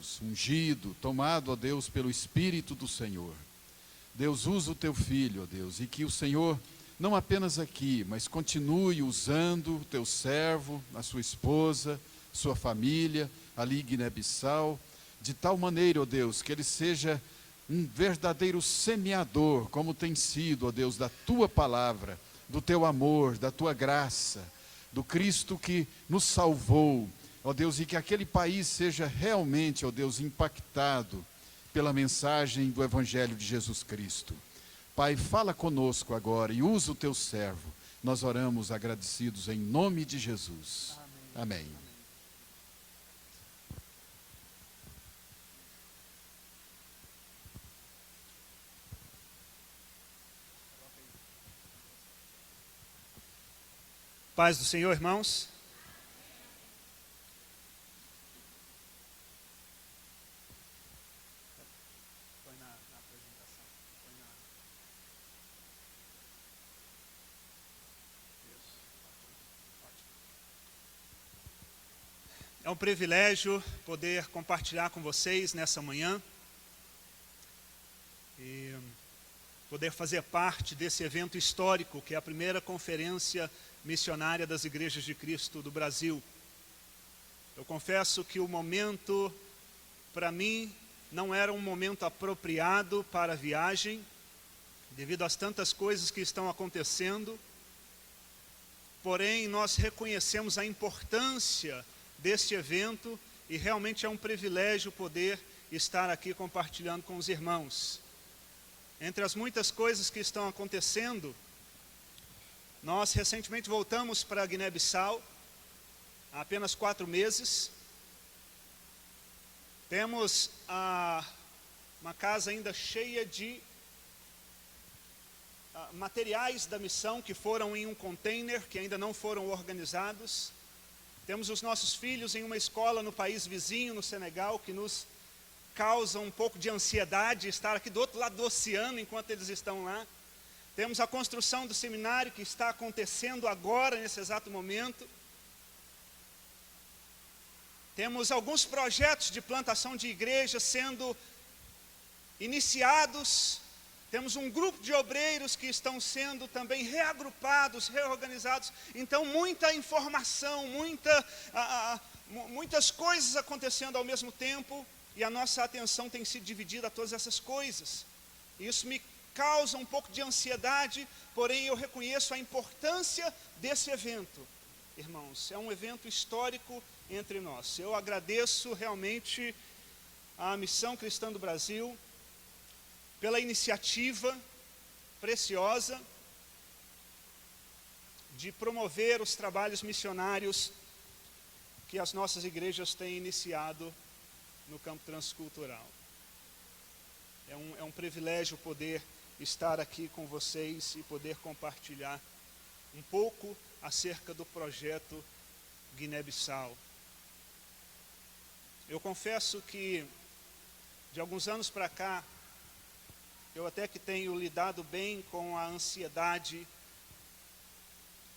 Deus, ungido, tomado, ó Deus, pelo Espírito do Senhor. Deus, usa o teu filho, ó Deus, e que o Senhor, não apenas aqui, mas continue usando o teu servo, a sua esposa, sua família, ali em Guiné-Bissau, de tal maneira, ó Deus, que ele seja um verdadeiro semeador, como tem sido, ó Deus, da tua palavra, do teu amor, da tua graça, do Cristo que nos salvou, ó Deus, e que aquele país seja realmente, ó Deus, impactado pela mensagem do Evangelho de Jesus Cristo. Pai, fala conosco agora e usa o teu servo. Nós oramos agradecidos em nome de Jesus. Amém. Amém. Paz do Senhor, irmãos. É um privilégio poder compartilhar com vocês nessa manhã e poder fazer parte desse evento histórico, que é a primeira conferência missionária das Igrejas de Cristo do Brasil. Eu confesso que o momento, para mim, não era um momento apropriado para a viagem, devido às tantas coisas que estão acontecendo. Porém, nós reconhecemos a importância deste evento e realmente é um privilégio poder estar aqui compartilhando com os irmãos. Entre as muitas coisas que estão acontecendo, nós recentemente voltamos para Guiné-Bissau, há apenas 4 meses. Temos uma casa ainda cheia de materiais da missão que foram em um container, que ainda não foram organizados. Temos os nossos filhos em uma escola no país vizinho, no Senegal, que nos causa um pouco de ansiedade estar aqui do outro lado do oceano enquanto eles estão lá. Temos a construção do seminário que está acontecendo agora, nesse exato momento. Temos alguns projetos de plantação de igrejas sendo iniciados. Temos um grupo de obreiros que estão sendo também reagrupados, reorganizados. Então, muita informação, muitas coisas acontecendo ao mesmo tempo. E a nossa atenção tem sido dividida a todas essas coisas. Isso me causa um pouco de ansiedade, porém eu reconheço a importância desse evento. Irmãos, é um evento histórico entre nós. Eu agradeço realmente à Missão Cristã do Brasil pela iniciativa preciosa de promover os trabalhos missionários que as nossas igrejas têm iniciado no campo transcultural. É um privilégio poder estar aqui com vocês e poder compartilhar um pouco acerca do projeto Guiné-Bissau. Eu confesso que de alguns anos para cá, eu até que tenho lidado bem com a ansiedade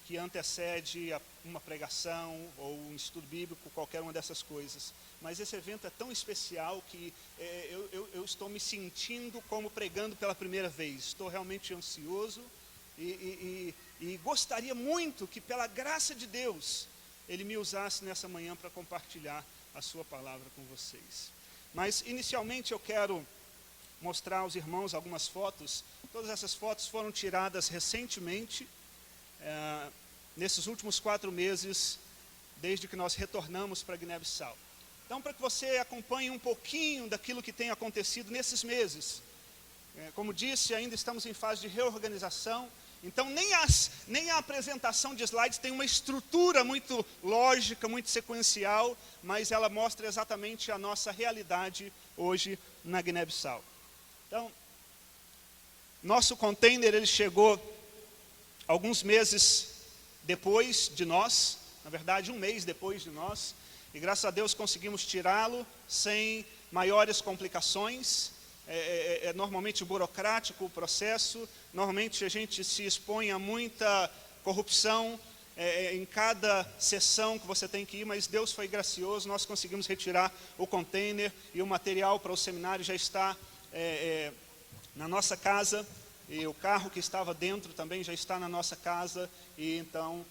que antecede uma pregação ou um estudo bíblico, qualquer uma dessas coisas. Mas esse evento é tão especial que eu estou me sentindo como pregando pela primeira vez. Estou realmente ansioso e gostaria muito que, pela graça de Deus, Ele me usasse nessa manhã para compartilhar a sua palavra com vocês. Mas, inicialmente, eu quero mostrar aos irmãos algumas fotos. Todas essas fotos foram tiradas recentemente, nesses últimos 4 meses, desde que nós retornamos para Guiné-Bissau. Então, para que você acompanhe um pouquinho daquilo que tem acontecido nesses meses. Como disse, ainda estamos em fase de reorganização. Então, nem a apresentação de slides tem uma estrutura muito lógica, muito sequencial, mas ela mostra exatamente a nossa realidade hoje na Guiné-Bissau. Então, nosso container ele chegou alguns meses depois de nós, na verdade 1 mês depois de nós, e graças a Deus conseguimos tirá-lo sem maiores complicações. É normalmente burocrático o processo, normalmente a gente se expõe a muita corrupção, em cada sessão que você tem que ir, mas Deus foi gracioso, nós conseguimos retirar o container e o material para o seminário já está na nossa casa, e o carro que estava dentro também já está na nossa casa, e então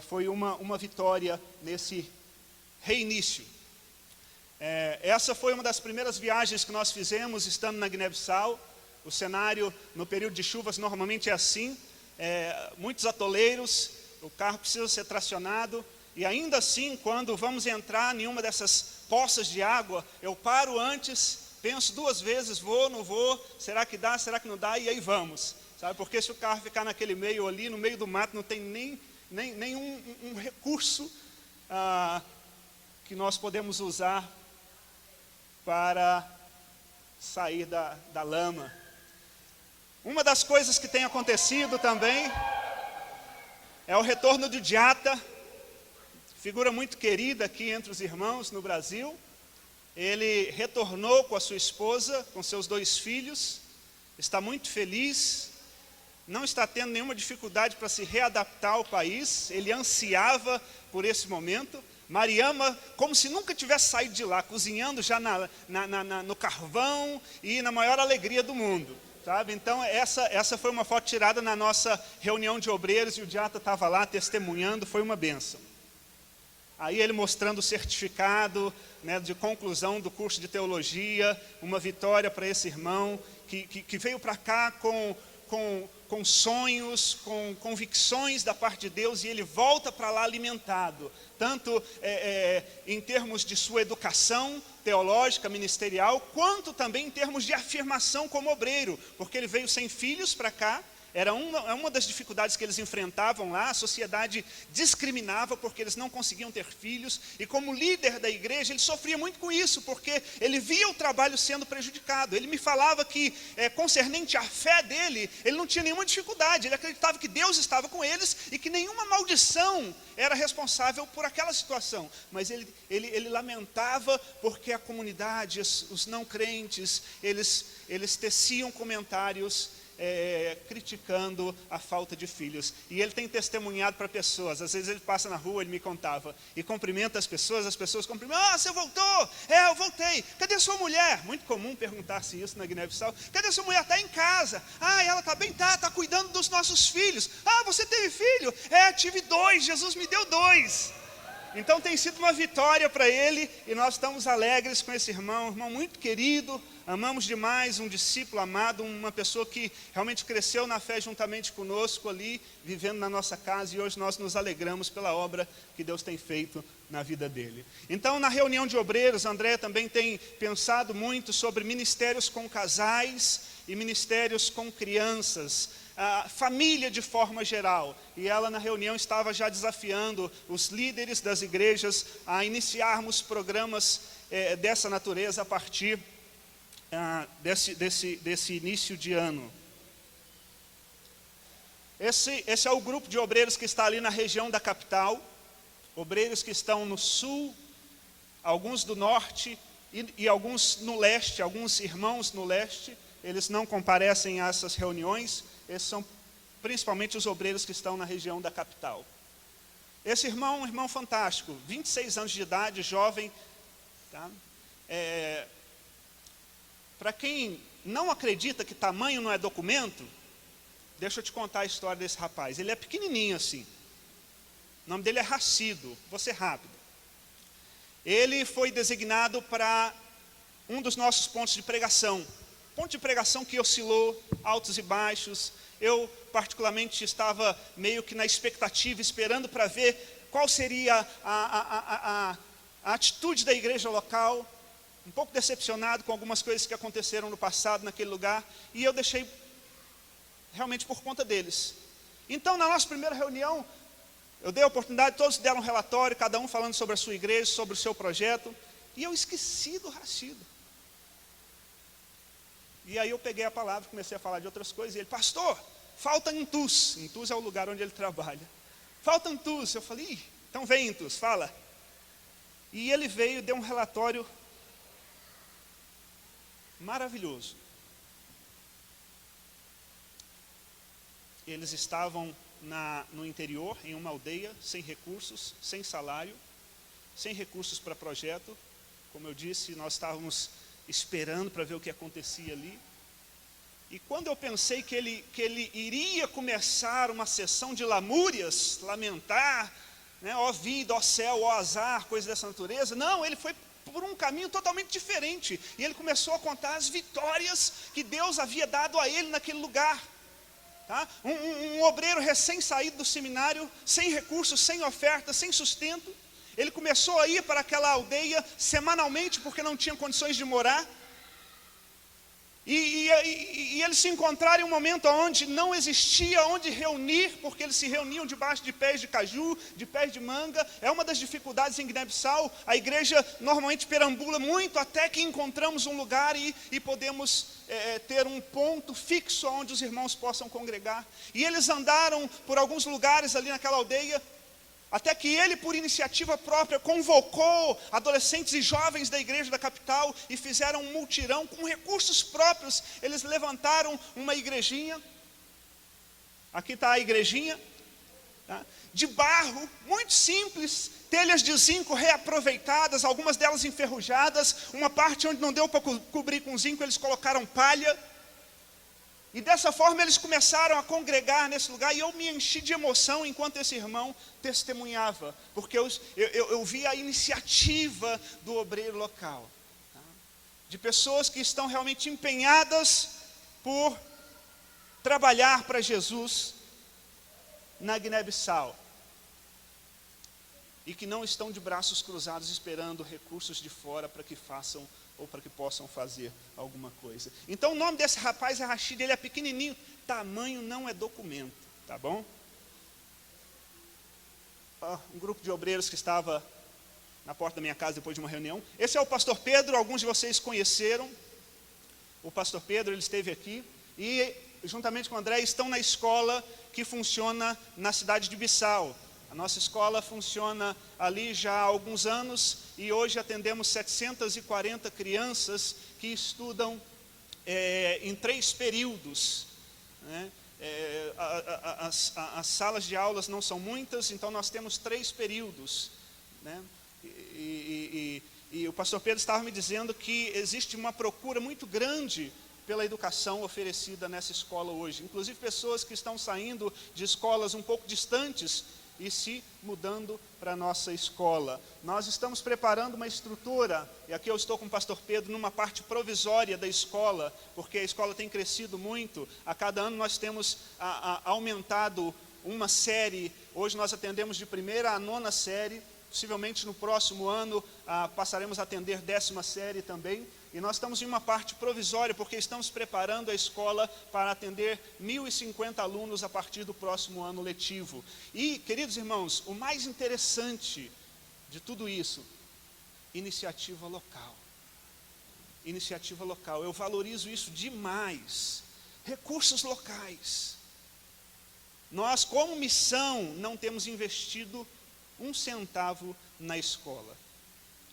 foi uma vitória nesse reinício. Essa foi uma das primeiras viagens que nós fizemos estando na Guiné-Bissau. O cenário no período de chuvas normalmente é assim, muitos atoleiros, o carro precisa ser tracionado, e ainda assim, quando vamos entrar em uma dessas poças de água, eu paro antes, penso duas vezes, vou, não vou, será que dá, será que não dá, e aí vamos, sabe? Porque se o carro ficar naquele meio ali, no meio do mato, não tem nenhum recurso que nós podemos usar para sair da lama. Uma das coisas que tem acontecido também é o retorno do Diata, figura muito querida aqui entre os irmãos no Brasil. Ele retornou com a sua esposa, com seus 2 filhos, está muito feliz, não está tendo nenhuma dificuldade para se readaptar ao país, ele ansiava por esse momento. Mariama, como se nunca tivesse saído de lá, cozinhando já no carvão e na maior alegria do mundo. Sabe? Então essa foi uma foto tirada na nossa reunião de obreiros, e o Diata estava lá testemunhando, foi uma bênção. Aí ele mostrando o certificado, né, de conclusão do curso de teologia, uma vitória para esse irmão, que veio para cá com sonhos, com convicções da parte de Deus, e ele volta para lá alimentado, tanto em termos de sua educação teológica, ministerial, quanto também em termos de afirmação como obreiro, porque ele veio sem filhos para cá. Era uma das dificuldades que eles enfrentavam lá, a sociedade discriminava porque eles não conseguiam ter filhos, e como líder da igreja, ele sofria muito com isso, porque ele via o trabalho sendo prejudicado. Ele me falava que, concernente à fé dele, ele não tinha nenhuma dificuldade, ele acreditava que Deus estava com eles, e que nenhuma maldição era responsável por aquela situação, mas ele lamentava porque a comunidade, os não crentes, eles teciam comentários criticando a falta de filhos, e ele tem testemunhado para pessoas. Às vezes ele passa na rua, ele me contava, e cumprimenta as pessoas cumprimentam: você voltou? Eu voltei. Cadê sua mulher? Muito comum perguntar-se isso na Guiné-Bissau. Cadê sua mulher? Está em casa. Ela está bem? Está cuidando dos nossos filhos. Você teve filho? Tive 2, Jesus me deu 2. Então tem sido uma vitória para ele, e nós estamos alegres com esse irmão muito querido, amamos demais, um discípulo amado, uma pessoa que realmente cresceu na fé juntamente conosco ali, vivendo na nossa casa, e hoje nós nos alegramos pela obra que Deus tem feito na vida dele. Então, na reunião de obreiros, André também tem pensado muito sobre ministérios com casais e ministérios com crianças, a família de forma geral, e ela na reunião estava já desafiando os líderes das igrejas a iniciarmos programas dessa natureza a partir desse início de ano. Esse é o grupo de obreiros que está ali na região da capital, obreiros que estão no sul, alguns do norte e alguns no leste, alguns irmãos no leste. Eles não comparecem a essas reuniões. Esses são principalmente os obreiros que estão na região da capital. Esse irmão, um irmão fantástico, 26 anos de idade, jovem. Tá? Para quem não acredita que tamanho não é documento, deixa eu te contar a história desse rapaz. Ele é pequenininho assim. O nome dele é Racido, vou ser rápido. Ele foi designado para um dos nossos pontos de pregação. Ponto de pregação que oscilou, altos e baixos. Eu, particularmente, estava meio que na expectativa, esperando para ver qual seria a atitude da igreja local. Um pouco decepcionado com algumas coisas que aconteceram no passado naquele lugar. E eu deixei realmente por conta deles. Então, na nossa primeira reunião, eu dei a oportunidade, todos deram um relatório, cada um falando sobre a sua igreja, sobre o seu projeto. E eu esqueci do Racido. E aí eu peguei a palavra, comecei a falar de outras coisas, e ele: pastor, falta Intus. Intus é o lugar onde ele trabalha. Falta Intus. Eu falei: então vem Intus, fala. E ele veio e deu um relatório maravilhoso. Eles estavam no interior, em uma aldeia, sem recursos, sem salário, sem recursos para projeto. Como eu disse, nós estávamos esperando para ver o que acontecia ali. E quando eu pensei que ele iria começar uma sessão de lamúrias, lamentar, né, ó vida, ó céu, ó azar, coisa dessa natureza, não, ele foi por um caminho totalmente diferente. E ele começou a contar as vitórias que Deus havia dado a ele naquele lugar. Tá? Um obreiro recém-saído do seminário, sem recursos, sem oferta, sem sustento. Ele começou a ir para aquela aldeia semanalmente, porque não tinha condições de morar. E eles se encontraram em um momento onde não existia onde reunir, porque eles se reuniam debaixo de pés de caju, de pés de manga. É uma das dificuldades em Guiné-Bissau. A igreja normalmente perambula muito até que encontramos um lugar e podemos ter um ponto fixo onde os irmãos possam congregar. E eles andaram por alguns lugares ali naquela aldeia, até que ele, por iniciativa própria, convocou adolescentes e jovens da igreja da capital e fizeram um multirão com recursos próprios. Eles levantaram uma igrejinha, aqui está a igrejinha, tá? De barro, muito simples, telhas de zinco reaproveitadas, algumas delas enferrujadas, uma parte onde não deu para cobrir com zinco, eles colocaram palha. E dessa forma eles começaram a congregar nesse lugar, e eu me enchi de emoção enquanto esse irmão testemunhava, porque eu vi a iniciativa do obreiro local, tá? De pessoas que estão realmente empenhadas por trabalhar para Jesus na Guiné-Bissau, e que não estão de braços cruzados esperando recursos de fora para que façam ou para que possam fazer alguma coisa. Então o nome desse rapaz é Rashid, ele é pequenininho, tamanho não é documento, tá bom? Um grupo de obreiros que estava na porta da minha casa depois de uma reunião. Esse é o pastor Pedro, alguns de vocês conheceram. O pastor Pedro, ele esteve aqui, e juntamente com o André estão na escola que funciona na cidade de Bissau. A nossa escola funciona ali já há alguns anos, e hoje atendemos 740 crianças que estudam em 3 períodos, né? As salas de aulas não são muitas, então nós temos 3 períodos, né? E o pastor Pedro estava me dizendo que existe uma procura muito grande pela educação oferecida nessa escola hoje. Inclusive pessoas que estão saindo de escolas um pouco distantes e se mudando para a nossa escola. Nós estamos preparando uma estrutura, e aqui eu estou com o pastor Pedro numa parte provisória da escola, porque a escola tem crescido muito. A cada ano nós temos aumentado uma série. Hoje nós atendemos de 1ª a 9ª série, possivelmente no próximo ano passaremos a atender 10ª série também. E nós estamos em uma parte provisória, porque estamos preparando a escola para atender 1.050 alunos a partir do próximo ano letivo. E, queridos irmãos, o mais interessante de tudo isso, iniciativa local. Iniciativa local, eu valorizo isso demais. Recursos locais. Nós, como missão, não temos investido 1 centavo na escola.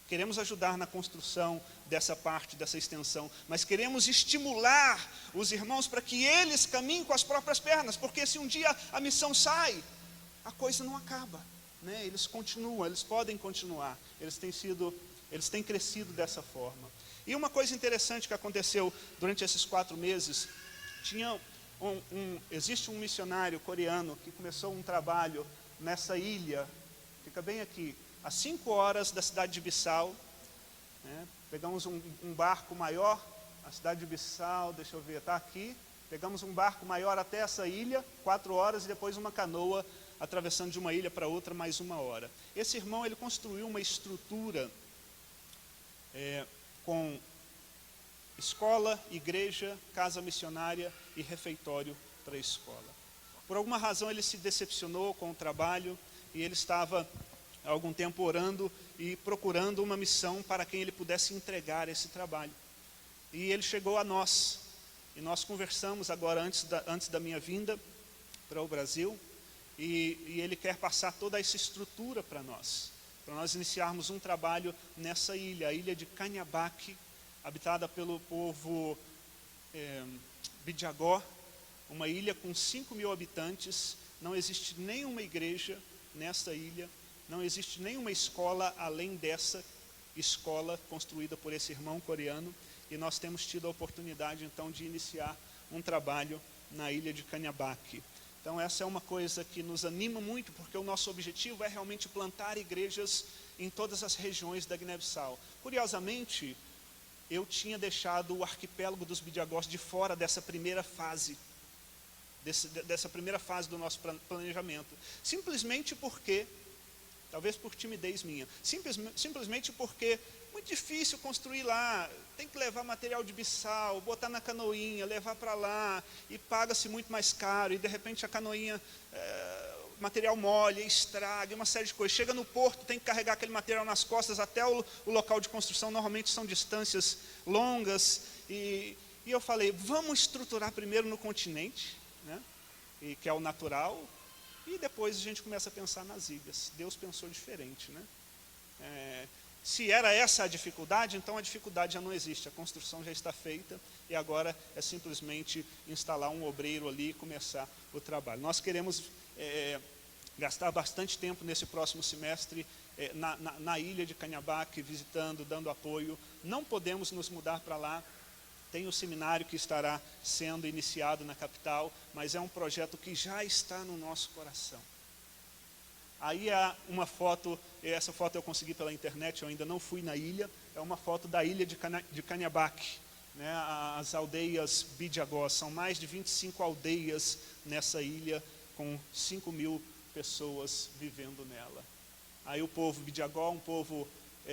Queremos ajudar na construção dessa parte, dessa extensão, mas queremos estimular os irmãos para que eles caminhem com as próprias pernas, porque se um dia a missão sai, a coisa não acaba, né? Eles continuam, eles podem continuar, eles têm crescido dessa forma. E uma coisa interessante que aconteceu durante esses 4 meses, existe um missionário coreano que começou um trabalho nessa ilha, fica bem aqui, a 5 horas da cidade de Bissau, né? Pegamos um barco maior, a cidade de Bissau, deixa eu ver, está aqui. Pegamos um barco maior até essa ilha, 4 horas, e depois uma canoa, atravessando de uma ilha para outra, mais 1 hora. Esse irmão, ele construiu uma estrutura com escola, igreja, casa missionária e refeitório para a escola. Por alguma razão ele se decepcionou com o trabalho, e ele estava há algum tempo orando e procurando uma missão para quem ele pudesse entregar esse trabalho. E ele chegou a nós, e nós conversamos agora antes da minha vinda para o Brasil, e ele quer passar toda essa estrutura para nós iniciarmos um trabalho nessa ilha, a ilha de Canhabaque, habitada pelo povo Bidjagó, uma ilha com 5.000 habitantes, não existe nenhuma igreja nesta ilha, não existe nenhuma escola além dessa escola construída por esse irmão coreano, e nós temos tido a oportunidade então de iniciar um trabalho na ilha de Cañabaque. Então essa é uma coisa que nos anima muito, porque o nosso objetivo é realmente plantar igrejas em todas as regiões da Guiné-Bissau. Curiosamente, eu tinha deixado o arquipélago dos Bidiagós de fora dessa primeira fase, dessa primeira fase do nosso planejamento, simplesmente porque, talvez por timidez minha, simplesmente porque muito difícil construir lá, tem que levar material de bissau, botar na canoinha, levar para lá, e paga-se muito mais caro, e de repente a canoinha, material molha, estraga, uma série de coisas. Chega no porto, tem que carregar aquele material nas costas até o local de construção, normalmente são distâncias longas, e eu falei, vamos estruturar primeiro no continente, né, e que é o natural, e depois a gente começa a pensar nas ilhas. Deus pensou diferente, né? Se era essa a dificuldade, então a dificuldade já não existe, a construção já está feita, e agora é simplesmente instalar um obreiro ali e começar o trabalho. Nós queremos gastar bastante tempo nesse próximo semestre na ilha de Cañabaque, visitando, dando apoio. Não podemos nos mudar para lá. Tem o seminário que estará sendo iniciado na capital, mas é um projeto que já está no nosso coração. Aí há uma foto, essa foto eu consegui pela internet, eu ainda não fui na ilha, é uma foto da ilha de Cañabaque, né? As aldeias Bidiagós, são mais de 25 aldeias nessa ilha, com 5.000 pessoas vivendo nela. Aí o povo Bidiagó, um povo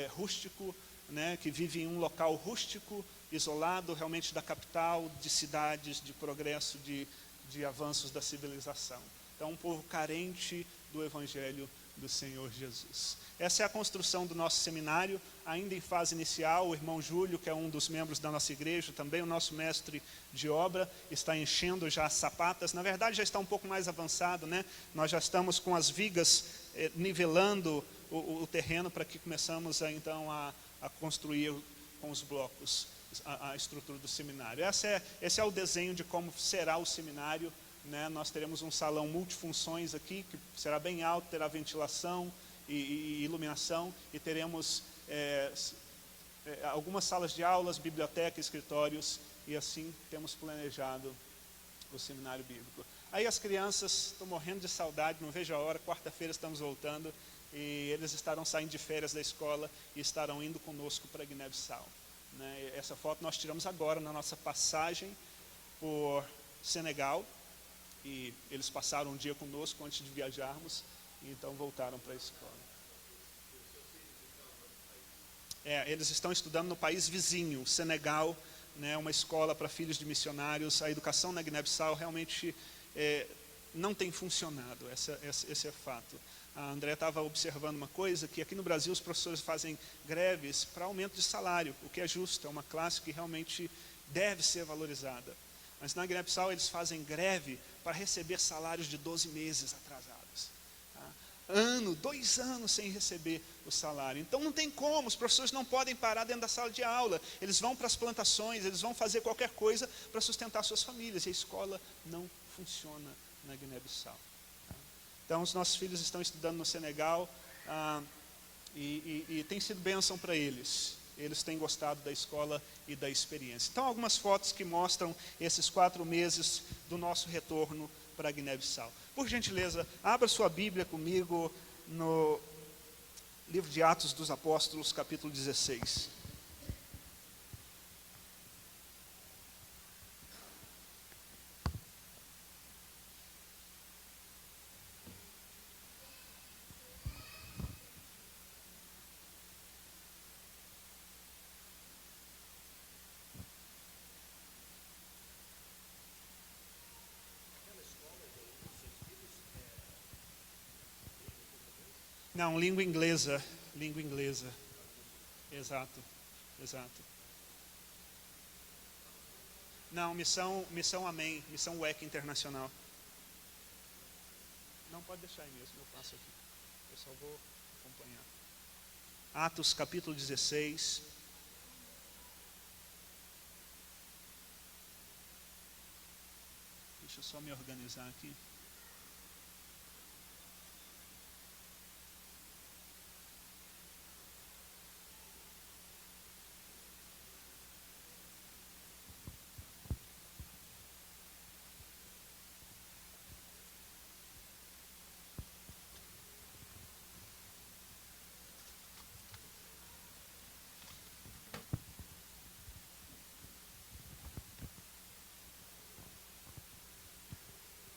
rústico, né, que vive em um local rústico, isolado realmente da capital, de cidades, de progresso, de avanços da civilização. Então, um povo carente do Evangelho do Senhor Jesus. Essa é a construção do nosso seminário, ainda em fase inicial. O irmão Júlio, que é um dos membros da nossa igreja, também o nosso mestre de obra, está enchendo já as sapatas. Na verdade, já está um pouco mais avançado, né? Nós já estamos com as vigas nivelando o terreno para que começamos então a construir com os blocos a estrutura do seminário. Esse é o desenho de como será o seminário, né? Nós teremos um salão multifunções aqui, que será bem alto, terá ventilação e iluminação, e teremos algumas salas de aulas, biblioteca, escritórios, e assim temos planejado o seminário bíblico. Aí as crianças, estão morrendo de saudade, não vejo a hora, quarta-feira estamos voltando, e eles estarão saindo de férias da escola e estarão indo conosco para Guiné-Bissau, né? Essa foto nós tiramos agora na nossa passagem por Senegal, e eles passaram um dia conosco antes de viajarmos, e então voltaram para a escola. Eles estão estudando no país vizinho, Senegal, né, uma escola para filhos de missionários. A educação na Guiné-Bissau realmente não tem funcionado, esse é fato. A André estava observando uma coisa, que aqui no Brasil os professores fazem greves para aumento de salário, o que é justo, é uma classe que realmente deve ser valorizada. Mas na Guiné-Bissau eles fazem greve para receber salários de 12 meses atrasados. Tá? 2 anos sem receber o salário. Então não tem como, os professores não podem parar dentro da sala de aula. Eles vão para as plantações, eles vão fazer qualquer coisa para sustentar suas famílias. E a escola não funciona na Guiné-Bissau. Tá? Então os nossos filhos estão estudando no Senegal, e tem sido bênção para eles. Eles têm gostado da escola e da experiência. Então, algumas fotos que mostram esses 4 meses do nosso retorno para Guiné-Bissau. Por gentileza, abra sua Bíblia comigo no livro de Atos dos Apóstolos, capítulo 16. Não, língua inglesa. Exato. Não, missão Amém, missão WEC Internacional. Não, pode deixar aí mesmo, eu passo aqui. Eu só vou acompanhar. Atos capítulo 16. Deixa eu só me organizar aqui.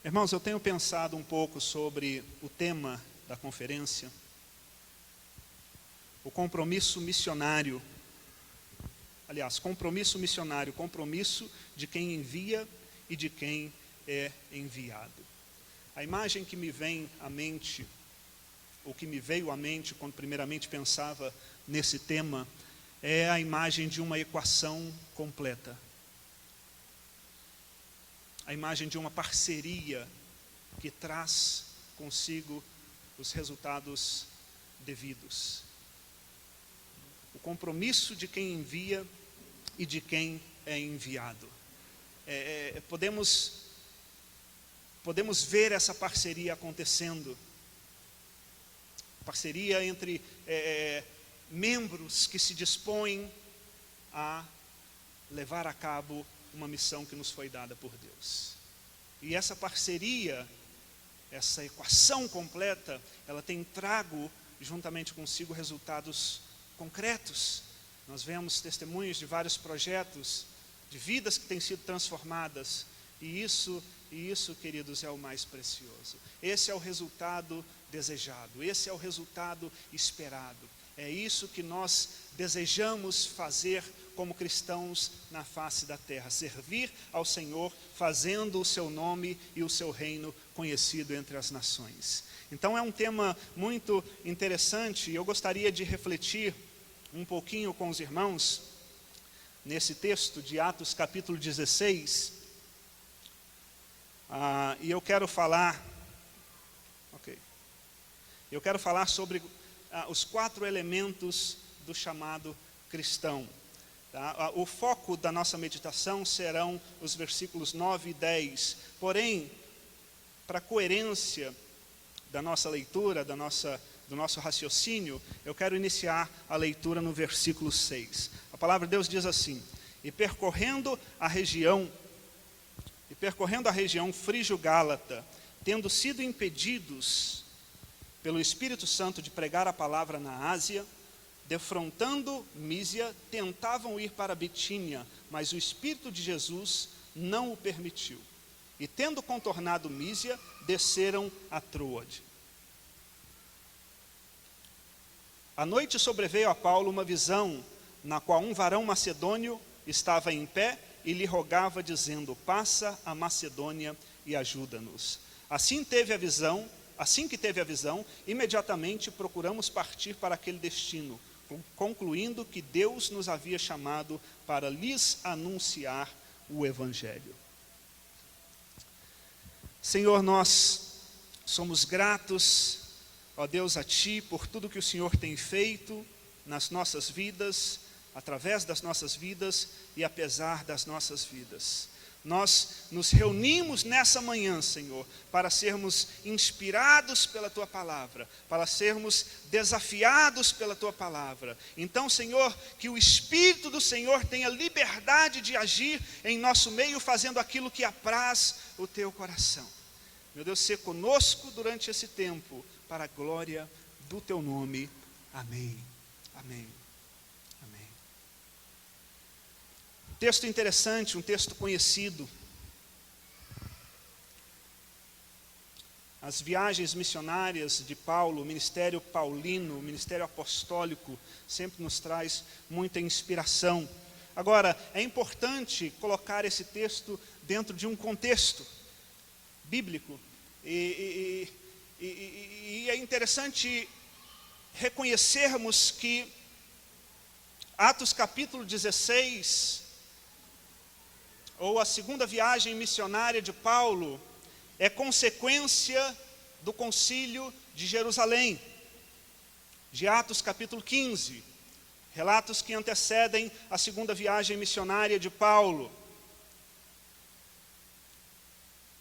Irmãos, eu tenho pensado um pouco sobre o tema da conferência, o compromisso missionário. Aliás, compromisso missionário, compromisso de quem envia e de quem é enviado. A imagem que me vem à mente, ou que me veio à mente quando primeiramente pensava nesse tema, é a imagem de uma equação completa. A imagem de uma parceria que traz consigo os resultados devidos. O compromisso de quem envia e de quem é enviado. Podemos ver essa parceria acontecendo. Parceria entre membros que se dispõem a levar a cabo uma missão que nos foi dada por Deus. E essa parceria, essa equação completa, ela tem trago juntamente consigo resultados concretos. Nós vemos testemunhos de vários projetos, de vidas que têm sido transformadas, e isso, queridos, é o mais precioso. Esse é o resultado desejado, esse é o resultado esperado. É isso que nós desejamos fazer como cristãos na face da terra, servir ao Senhor, fazendo o seu nome e o seu reino conhecido entre as nações. Então é um tema muito interessante, e eu gostaria de refletir um pouquinho com os irmãos nesse texto de Atos capítulo 16, e eu quero falar sobre os 4 elementos do chamado cristão. Tá? O foco da nossa meditação serão os versículos 9 e 10. Porém, para a coerência da nossa leitura, do nosso raciocínio, eu quero iniciar a leitura no versículo 6. A palavra de Deus diz assim: E percorrendo a região frígio-gálata, tendo sido impedidos pelo Espírito Santo de pregar a palavra na Ásia, defrontando Mísia, tentavam ir para Bitínia, mas o Espírito de Jesus não o permitiu. E tendo contornado Mísia, desceram a Troade. À noite sobreveio a Paulo uma visão, na qual um varão macedônio estava em pé e lhe rogava, dizendo: passa a Macedônia e ajuda-nos. Assim que teve a visão, imediatamente procuramos partir para aquele destino, concluindo que Deus nos havia chamado para lhes anunciar o Evangelho. Senhor, nós somos gratos, ó Deus, a Ti por tudo que o Senhor tem feito nas nossas vidas, através das nossas vidas e apesar das nossas vidas. Nós nos reunimos nessa manhã, Senhor, para sermos inspirados pela Tua palavra, para sermos desafiados pela Tua palavra. Então, Senhor, que o Espírito do Senhor tenha liberdade de agir em nosso meio, fazendo aquilo que apraz o Teu coração. Meu Deus, ser conosco durante esse tempo, para a glória do Teu nome. Amém. Amém. Amém. Texto interessante, um texto conhecido. As viagens missionárias de Paulo, o ministério paulino, o ministério apostólico, sempre nos traz muita inspiração. Agora, é importante colocar esse texto dentro de um contexto bíblico. E é interessante reconhecermos que Atos capítulo 16, ou a segunda viagem missionária de Paulo, é consequência do concílio de Jerusalém, de Atos capítulo 15, relatos que antecedem a segunda viagem missionária de Paulo.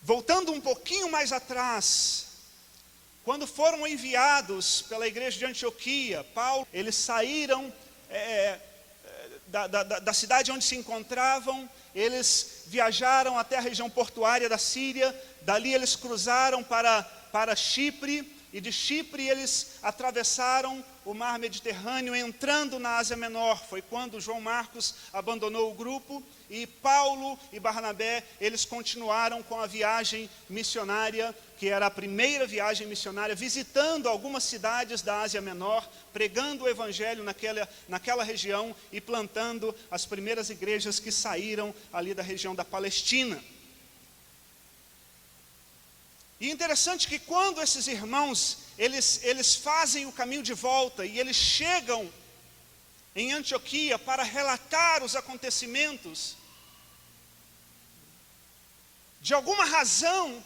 Voltando um pouquinho mais atrás, quando foram enviados pela igreja de Antioquia, eles saíram da cidade onde se encontravam, eles viajaram até a região portuária da Síria, dali eles cruzaram para Chipre, e de Chipre eles atravessaram o mar Mediterrâneo, entrando na Ásia Menor. Foi quando João Marcos abandonou o grupo, e Paulo e Barnabé, eles continuaram com a viagem missionária, que era a primeira viagem missionária, visitando algumas cidades da Ásia Menor, pregando o evangelho naquela região e plantando as primeiras igrejas que saíram ali da região da Palestina. E interessante que quando esses irmãos, eles fazem o caminho de volta e eles chegam em Antioquia para relatar os acontecimentos, de alguma razão,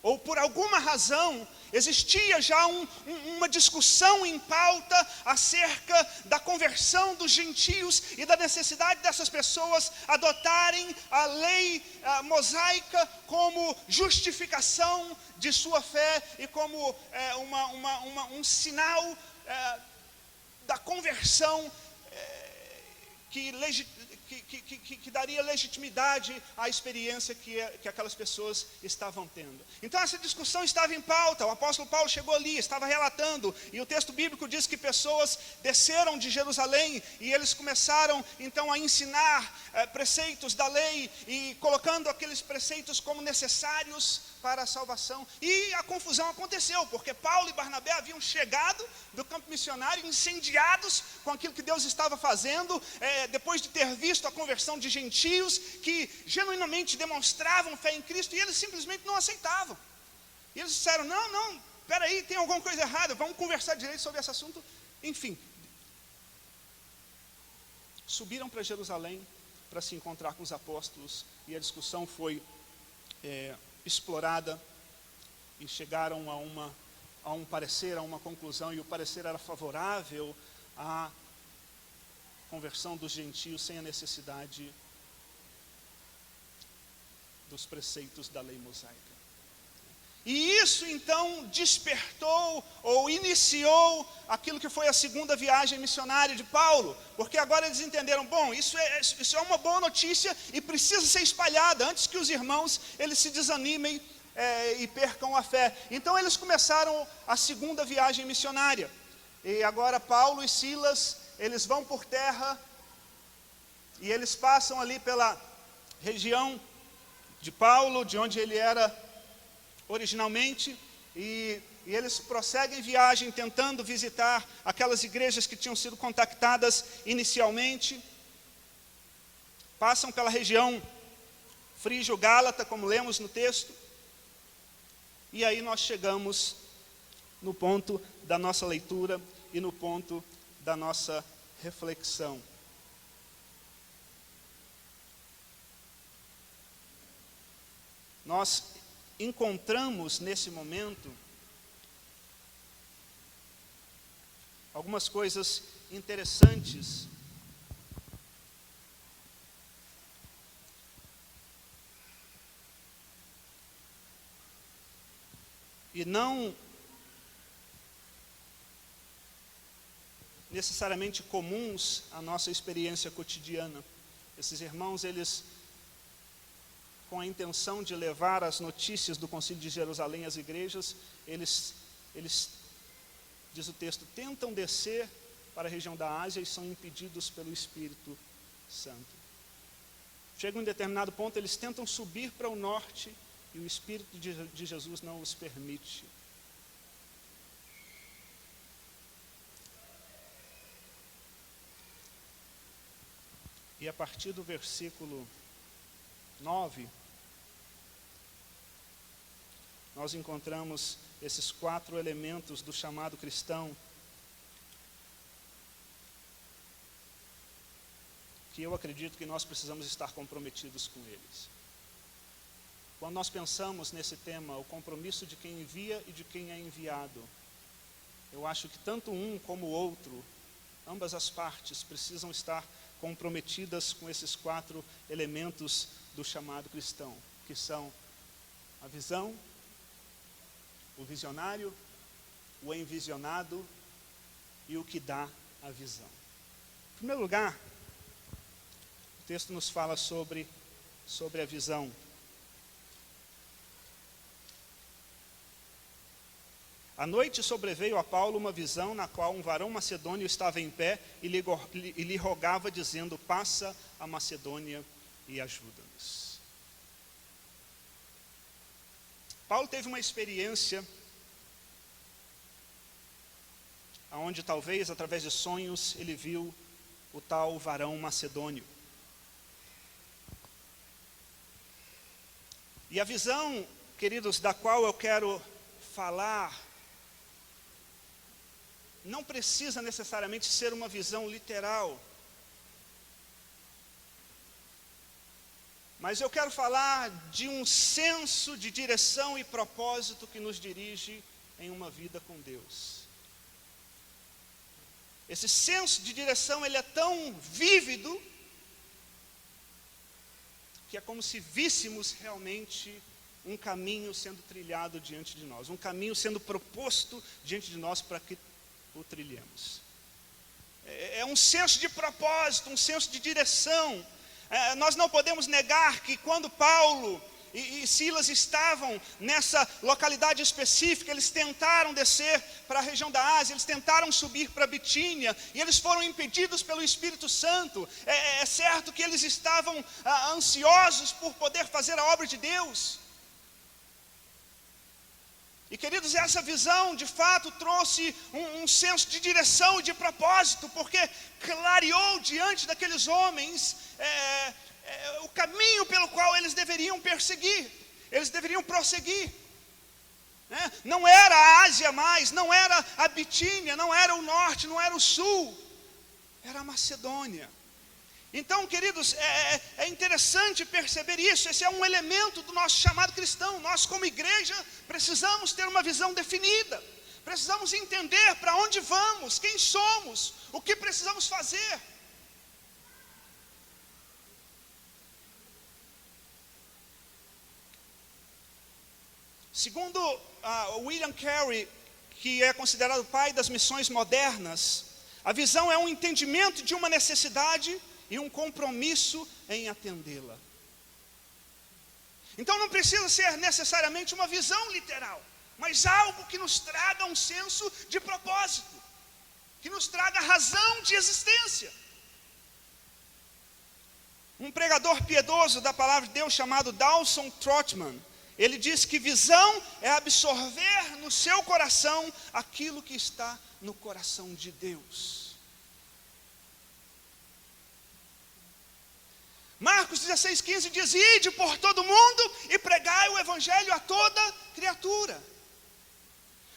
ou por alguma razão, existia já uma discussão em pauta acerca da conversão dos gentios e da necessidade dessas pessoas adotarem a lei mosaica como justificação de sua fé e como um sinal da conversão que daria legitimidade à experiência que aquelas pessoas estavam tendo. Então essa discussão estava em pauta, o apóstolo Paulo chegou ali, estava relatando, e o texto bíblico diz que pessoas desceram de Jerusalém, e eles começaram então a ensinar preceitos da lei, e colocando aqueles preceitos como necessários para a salvação, e a confusão aconteceu, porque Paulo e Barnabé haviam chegado do campo missionário incendiados com aquilo que Deus estava fazendo, depois de ter visto a conversão de gentios que genuinamente demonstravam fé em Cristo, e eles simplesmente não aceitavam. E eles disseram, não, peraí, tem alguma coisa errada, vamos conversar direito sobre esse assunto. Enfim, subiram para Jerusalém para se encontrar com os apóstolos, e a discussão foi explorada, e chegaram a um parecer, a uma conclusão, e o parecer era favorável à conversão dos gentios sem a necessidade dos preceitos da lei mosaica. E isso então despertou ou iniciou aquilo que foi a segunda viagem missionária de Paulo, porque agora eles entenderam, bom, isso é uma boa notícia e precisa ser espalhada antes que os irmãos eles se desanimem e percam a fé. Então eles começaram a segunda viagem missionária, e agora Paulo e Silas, eles vão por terra, e eles passam ali pela região de Paulo, de onde ele era originalmente, e eles prosseguem viagem, tentando visitar aquelas igrejas que tinham sido contactadas inicialmente, passam pela região frígio-gálata, como lemos no texto, e aí nós chegamos no ponto da nossa leitura e no ponto da nossa reflexão. Nós encontramos nesse momento algumas coisas interessantes e não necessariamente comuns à nossa experiência cotidiana. Esses irmãos, eles, com a intenção de levar as notícias do Concílio de Jerusalém às igrejas, eles, diz o texto, tentam descer para a região da Ásia e são impedidos pelo Espírito Santo. Chegam em determinado ponto, eles tentam subir para o norte e o Espírito de Jesus não os permite. E a partir do versículo 9, nós encontramos esses 4 elementos do chamado cristão, que eu acredito que nós precisamos estar comprometidos com eles. Quando nós pensamos nesse tema, o compromisso de quem envia e de quem é enviado, eu acho que tanto um como o outro, ambas as partes precisam estar comprometidas com esses 4 elementos do chamado cristão, que são a visão, o visionário, o envisionado e o que dá a visão. Em primeiro lugar, o texto nos fala sobre a visão. À noite sobreveio a Paulo uma visão na qual um varão macedônio estava em pé e lhe rogava, dizendo: passa a Macedônia e ajuda-nos. Paulo teve uma experiência onde talvez através de sonhos ele viu o tal varão macedônio. E a visão, queridos, da qual eu quero falar, não precisa necessariamente ser uma visão literal. Mas eu quero falar de um senso de direção e propósito que nos dirige em uma vida com Deus. Esse senso de direção, ele é tão vívido, que é como se víssemos realmente um caminho sendo trilhado diante de nós, um caminho sendo proposto diante de nós para que o trilhemos. É um senso de propósito, um senso de direção. Nós não podemos negar que quando Paulo e Silas estavam nessa localidade específica, eles tentaram descer para a região da Ásia, eles tentaram subir para a Bitínia, e eles foram impedidos pelo Espírito Santo. É certo que eles estavam ansiosos por poder fazer a obra de Deus. E queridos, essa visão de fato trouxe um senso de direção e de propósito, porque clareou diante daqueles homens o caminho pelo qual eles deveriam perseguir, eles deveriam prosseguir. Não era a Ásia mais, não era a Bitínia, não era o norte, não era o sul, era a Macedônia. Então, queridos, é interessante perceber isso. Esse é um elemento do nosso chamado cristão. Nós, como igreja, precisamos ter uma visão definida. Precisamos entender para onde vamos, quem somos, o que precisamos fazer. Segundo William Carey, que é considerado o pai das missões modernas, a visão é um entendimento de uma necessidade e um compromisso em atendê-la. Então não precisa ser necessariamente uma visão literal, mas algo que nos traga um senso de propósito, que nos traga razão de existência. Um pregador piedoso da palavra de Deus chamado Dawson Trotman, ele diz que visão é absorver no seu coração aquilo que está no coração de Deus. Marcos 16,15 diz: ide por todo mundo e pregai o evangelho a toda criatura.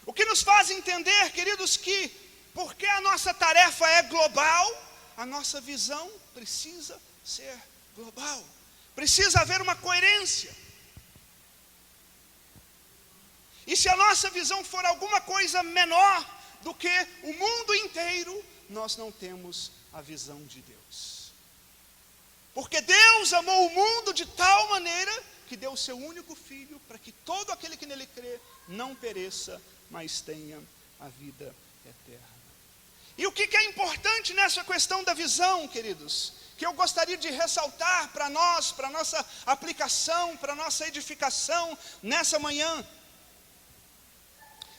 O que nos faz entender, queridos, que porque a nossa tarefa é global, a nossa visão precisa ser global. Precisa haver uma coerência. E se a nossa visão for alguma coisa menor do que o mundo inteiro, nós não temos a visão de Deus. Porque Deus amou o mundo de tal maneira que deu o seu único filho para que todo aquele que nele crê não pereça, mas tenha a vida eterna. E o que é importante nessa questão da visão, queridos, que eu gostaria de ressaltar para nós, para nossa aplicação, para nossa edificação nessa manhã,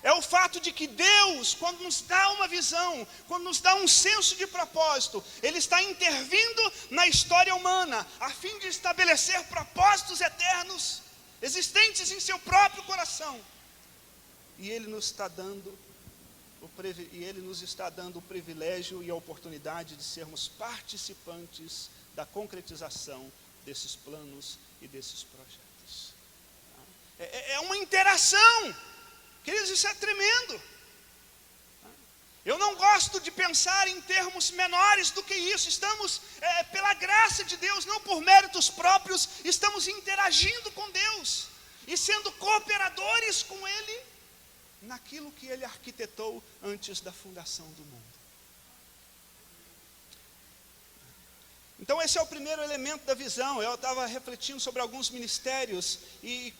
é o fato de que Deus, quando nos dá uma visão, quando nos dá um senso de propósito, Ele está intervindo na história humana, a fim de estabelecer propósitos eternos, existentes em seu próprio coração. E Ele nos está dando o privilégio e a oportunidade de sermos participantes da concretização desses planos e desses projetos. É uma interação. Queridos, isso é tremendo. Eu não gosto de pensar em termos menores do que isso. Estamos, pela graça de Deus, não por méritos próprios, estamos interagindo com Deus e sendo cooperadores com Ele naquilo que Ele arquitetou antes da fundação do mundo. Então esse é o primeiro elemento da visão. Eu estava refletindo sobre alguns ministérios e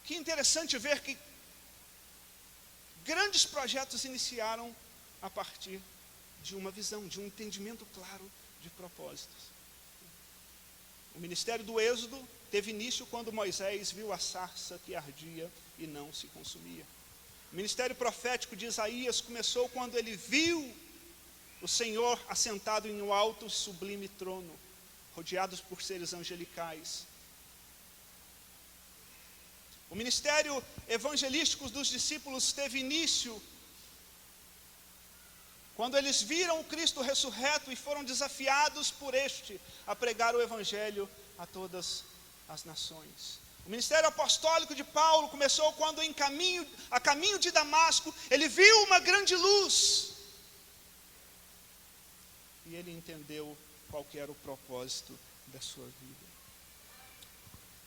que interessante ver que grandes projetos iniciaram a partir de uma visão, de um entendimento claro de propósitos. O ministério do Êxodo teve início quando Moisés viu a sarça que ardia e não se consumia. O ministério profético de Isaías começou quando ele viu o Senhor assentado em um alto e sublime trono, rodeados por seres angelicais. O ministério evangelístico dos discípulos teve início quando eles viram o Cristo ressurreto e foram desafiados por este a pregar o evangelho a todas as nações. O ministério apostólico de Paulo começou quando a caminho de Damasco, ele viu uma grande luz. E ele entendeu qual que era o propósito da sua vida.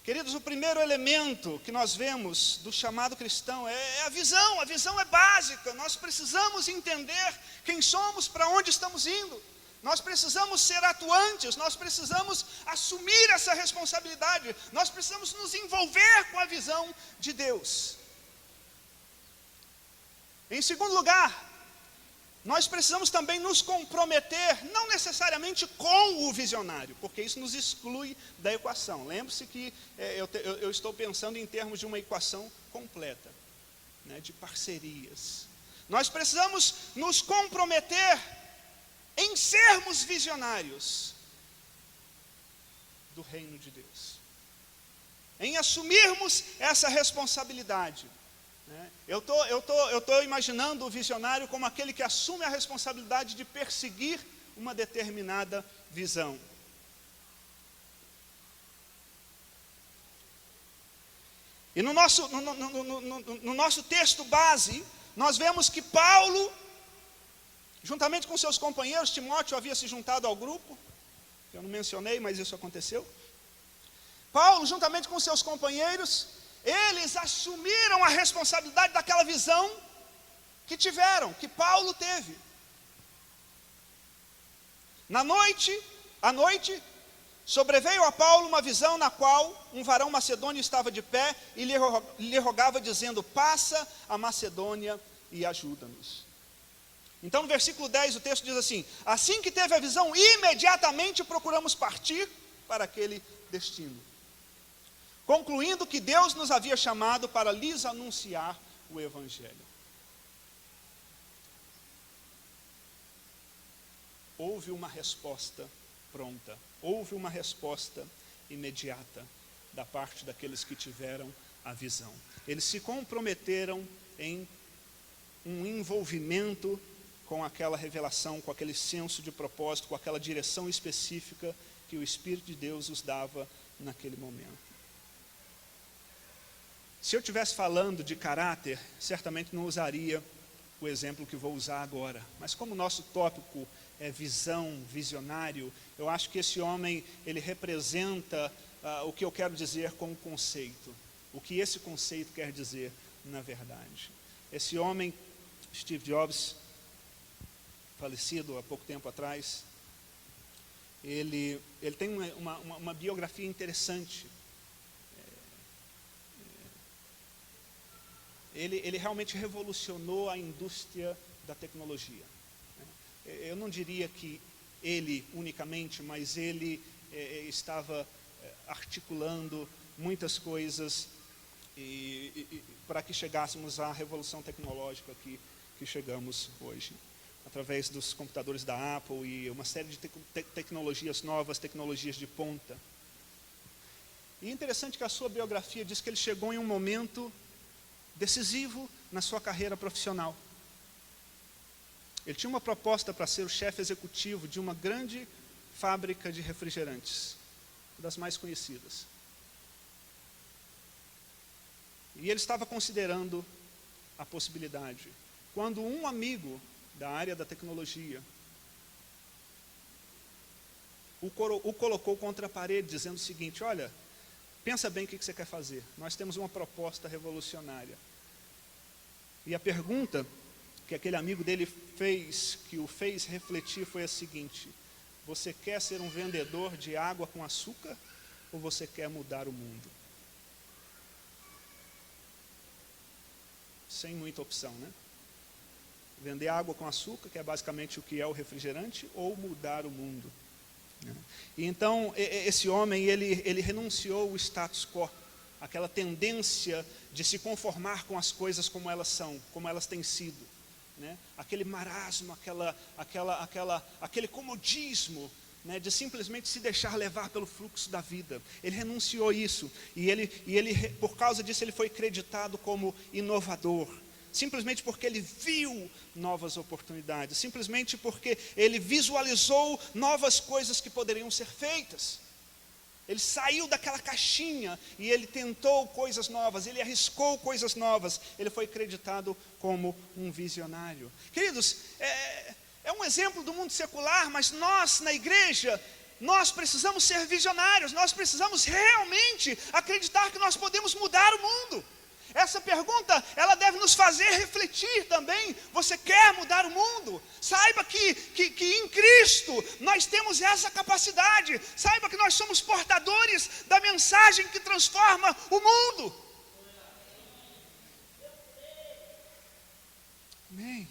Queridos, o primeiro elemento que nós vemos do chamado cristão é a visão. A visão é básica. Nós precisamos entender quem somos, para onde estamos indo. Nós precisamos ser atuantes, nós precisamos assumir essa responsabilidade. Nós precisamos nos envolver com a visão de Deus. Em segundo lugar, nós precisamos também nos comprometer, não necessariamente com o visionário, porque isso nos exclui da equação. Lembre-se que eu estou pensando em termos de uma equação completa, né, de parcerias. Nós precisamos nos comprometer em sermos visionários do reino de Deus, em assumirmos essa responsabilidade. Eu estou imaginando o visionário como aquele que assume a responsabilidade de perseguir uma determinada visão. E no nosso texto base, nós vemos que Paulo, juntamente com seus companheiros, Timóteo havia se juntado ao grupo, eu não mencionei, mas isso aconteceu. Paulo, juntamente com seus companheiros, eles assumiram a responsabilidade daquela visão que tiveram, que Paulo teve. À noite, sobreveio a Paulo uma visão na qual um varão macedônio estava de pé e lhe rogava dizendo: passa a Macedônia e ajuda-nos. Então no versículo 10 o texto diz assim: assim que teve a visão, imediatamente procuramos partir para aquele destino, concluindo que Deus nos havia chamado para lhes anunciar o evangelho. Houve uma resposta pronta, houve uma resposta imediata da parte daqueles que tiveram a visão. Eles se comprometeram em um envolvimento com aquela revelação, com aquele senso de propósito, com aquela direção específica que o Espírito de Deus os dava naquele momento. Se eu estivesse falando de caráter, certamente não usaria o exemplo que vou usar agora. Mas como o nosso tópico é visão, visionário, eu acho que esse homem, ele representa o que eu quero dizer com o conceito. O que esse conceito quer dizer, na verdade. Esse homem, Steve Jobs, falecido há pouco tempo atrás, ele tem uma biografia interessante. Ele realmente revolucionou a indústria da tecnologia. Eu não diria que ele unicamente, mas ele estava articulando muitas coisas para que chegássemos à revolução tecnológica que chegamos hoje, através dos computadores da Apple e uma série de tecnologias novas, tecnologias de ponta. E é interessante que a sua biografia diz que ele chegou em um momento decisivo na sua carreira profissional. Ele tinha uma proposta para ser o chefe executivo de uma grande fábrica de refrigerantes, das mais conhecidas. E ele estava considerando a possibilidade, quando um amigo da área da tecnologia o colocou contra a parede, dizendo o seguinte: olha, pensa bem o que você quer fazer. Nós temos uma proposta revolucionária. E a pergunta que aquele amigo dele fez, que o fez refletir, foi a seguinte: você quer ser um vendedor de água com açúcar ou você quer mudar o mundo? Sem muita opção, né? Vender água com açúcar, que é basicamente o que é o refrigerante, ou mudar o mundo. E então, esse homem, ele renunciou ao status quo, aquela tendência de se conformar com as coisas como elas são, como elas têm sido, né? Aquele marasmo, aquele comodismo, né, de simplesmente se deixar levar pelo fluxo da vida. Ele renunciou a isso, e ele, por causa disso, ele foi creditado como inovador, simplesmente porque ele viu novas oportunidades, simplesmente porque ele visualizou novas coisas que poderiam ser feitas. Ele saiu daquela caixinha e ele tentou coisas novas, ele arriscou coisas novas, ele foi creditado como um visionário. Queridos, é um exemplo do mundo secular, mas nós, na igreja, nós precisamos ser visionários, nós precisamos realmente acreditar que nós podemos mudar o mundo. Essa pergunta, ela deve nos fazer refletir também. Você quer mudar o mundo? Saiba que em Cristo nós temos essa capacidade. Saiba que nós somos portadores da mensagem que transforma o mundo. Amém.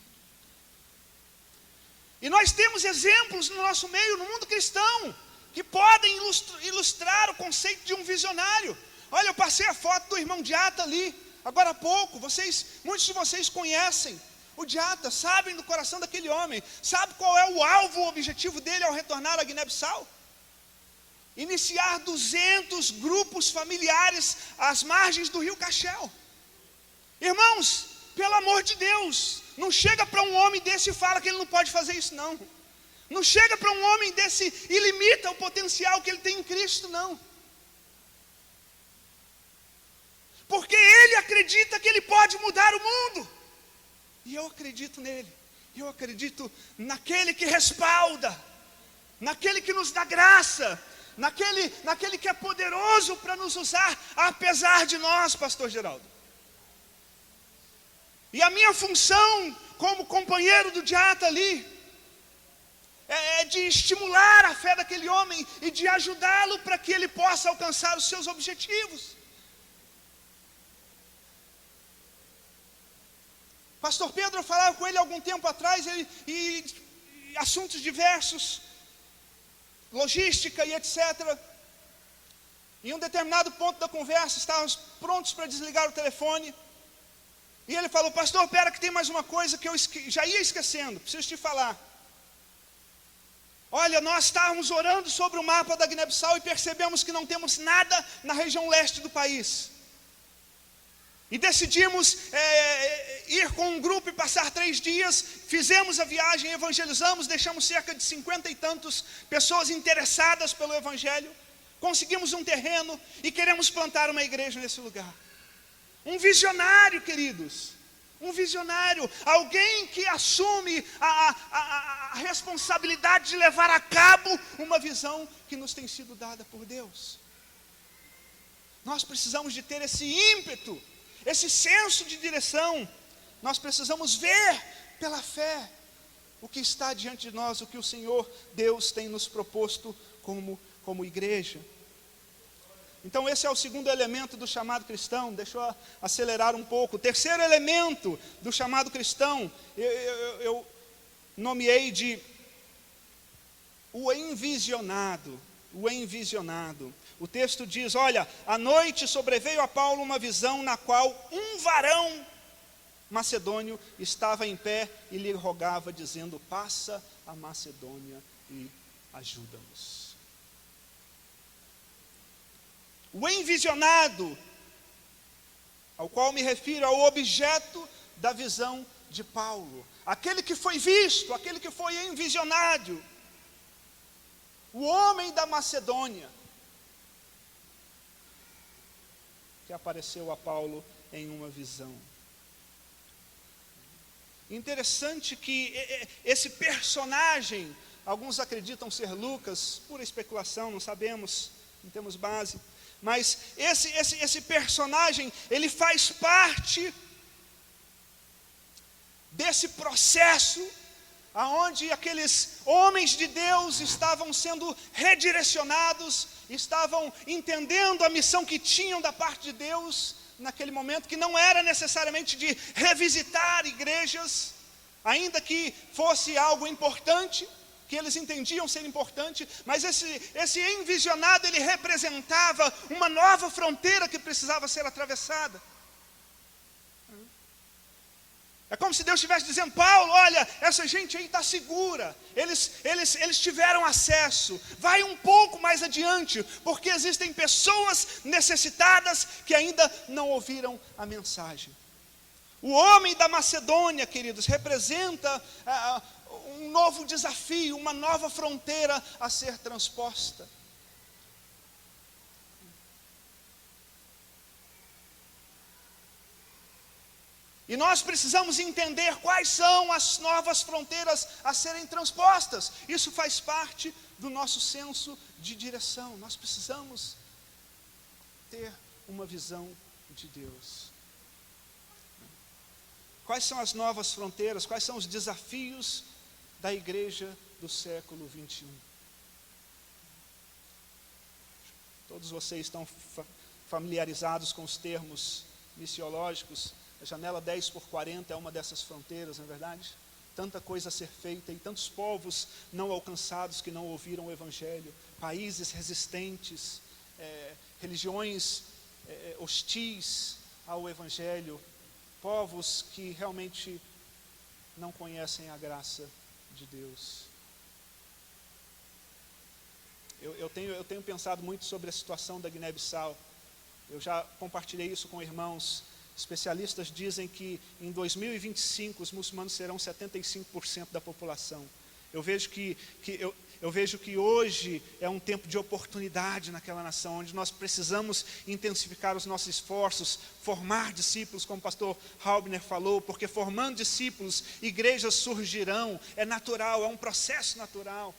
E nós temos exemplos no nosso meio, no mundo cristão, que podem ilustrar o conceito de um visionário. Olha, eu passei a foto do irmão Diata ali, agora há pouco. Muitos de vocês conhecem o Diata, sabem do coração daquele homem. Sabe qual é o alvo, o objetivo dele ao retornar a Guiné-Bissau? Iniciar 200 grupos familiares às margens do rio Cachel. Irmãos, pelo amor de Deus, não chega para um homem desse e fala que ele não pode fazer isso, não. Não chega para um homem desse e limita o potencial que ele tem em Cristo, não. Porque ele acredita que ele pode mudar o mundo. E eu acredito nele. Eu acredito naquele que respalda, naquele que nos dá graça, naquele que é poderoso para nos usar, apesar de nós, pastor Geraldo. E a minha função como companheiro do Diata ali é de estimular a fé daquele homem e de ajudá-lo para que ele possa alcançar os seus objetivos. Pastor Pedro, eu falava com ele algum tempo atrás, e assuntos diversos, logística e etc. Em um determinado ponto da conversa, estávamos prontos para desligar o telefone. E ele falou: pastor, espera que tem mais uma coisa que eu já ia esquecendo, preciso te falar. Olha, nós estávamos orando sobre o mapa da Guiné-Bissau e percebemos que não temos nada na região leste do país. E decidimos ir com um grupo e passar 3 dias, fizemos a viagem, evangelizamos, deixamos cerca de 50 e tantas pessoas interessadas pelo evangelho, conseguimos um terreno e queremos plantar uma igreja nesse lugar. Um visionário, queridos, um visionário, alguém que assume a responsabilidade de levar a cabo uma visão que nos tem sido dada por Deus. Nós precisamos de ter esse ímpeto, esse senso de direção. Nós precisamos ver pela fé o que está diante de nós, o que o Senhor Deus tem nos proposto como igreja. Então esse é o segundo elemento do chamado cristão. Deixa eu acelerar um pouco. O terceiro elemento do chamado cristão, eu nomeei de o envisionado. O envisionado. O texto diz: olha, à noite sobreveio a Paulo uma visão na qual um varão macedônio estava em pé e lhe rogava, dizendo: passa a Macedônia e ajuda-nos. O envisionado, ao qual me refiro, é o objeto da visão de Paulo. Aquele que foi visto, aquele que foi envisionado. O homem da Macedônia, que apareceu a Paulo em uma visão. Interessante que esse personagem, alguns acreditam ser Lucas, pura especulação, não sabemos, não temos base. Mas esse personagem, ele faz parte desse processo aonde aqueles homens de Deus estavam sendo redirecionados, estavam entendendo a missão que tinham da parte de Deus naquele momento, que não era necessariamente de revisitar igrejas, ainda que fosse algo importante, que eles entendiam ser importante, mas esse envisionado, ele representava uma nova fronteira que precisava ser atravessada. É como se Deus estivesse dizendo: Paulo, olha, essa gente aí está segura, eles tiveram acesso, vai um pouco mais adiante, porque existem pessoas necessitadas que ainda não ouviram a mensagem. O homem da Macedônia, queridos, representa um novo desafio, uma nova fronteira a ser transposta. E nós precisamos entender quais são as novas fronteiras a serem transpostas. Isso faz parte do nosso senso de direção. Nós precisamos ter uma visão de Deus. Quais são as novas fronteiras? Quais são os desafios da igreja do século 21? Todos vocês estão familiarizados com os termos missiológicos. A janela 10x40 é uma dessas fronteiras, não é verdade? Tanta coisa a ser feita e tantos povos não alcançados que não ouviram o Evangelho, países resistentes, religiões hostis ao Evangelho, povos que realmente não conhecem a graça de Deus. Eu tenho pensado muito sobre a situação da Guiné-Bissau. Eu já compartilhei isso com irmãos. Especialistas dizem que em 2025 os muçulmanos serão 75% da população. Eu vejo que hoje é um tempo de oportunidade naquela nação, onde nós precisamos intensificar os nossos esforços, formar discípulos, como o pastor Halbner falou, porque formando discípulos, igrejas surgirão, é natural, é um processo natural.